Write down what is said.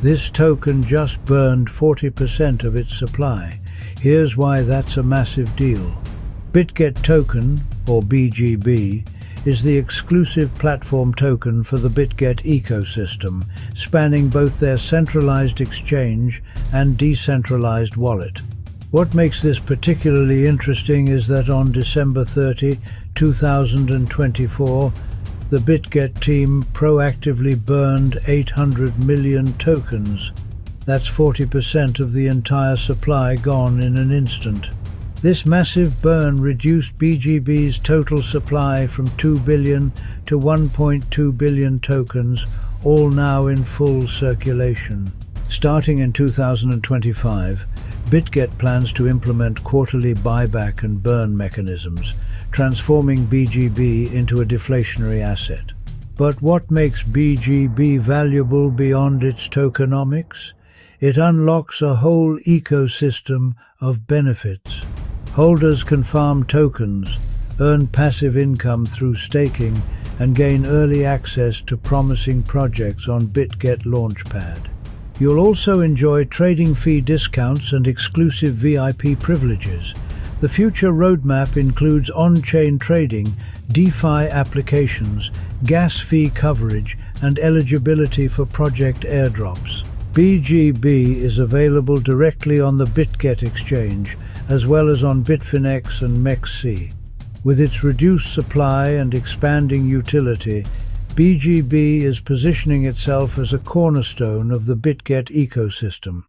This token just burned 40% of its supply. Here's why that's a massive deal. Bitget Token, or BGB, is the exclusive platform token for the Bitget ecosystem, spanning both their centralized exchange and decentralized wallet. What makes this particularly interesting is that on December 30, 2024, the Bitget team proactively burned 800 million tokens. That's 40% of the entire supply gone in an instant. This massive burn reduced BGB's total supply from 2 billion to 1.2 billion tokens, all now in full circulation. Starting in 2025, Bitget plans to implement quarterly buyback and burn mechanisms, transforming BGB into a deflationary asset. But what makes BGB valuable beyond its tokenomics? It unlocks a whole ecosystem of benefits. Holders can farm tokens, earn passive income through staking, and gain early access to promising projects on Bitget Launchpad. You'll also enjoy trading fee discounts and exclusive VIP privileges. The future roadmap includes on-chain trading, DeFi applications, gas fee coverage, and eligibility for project airdrops. BGB is available directly on the Bitget exchange, as well as on Bitfinex and MEXC. With its reduced supply and expanding utility, BGB is positioning itself as a cornerstone of the Bitget ecosystem.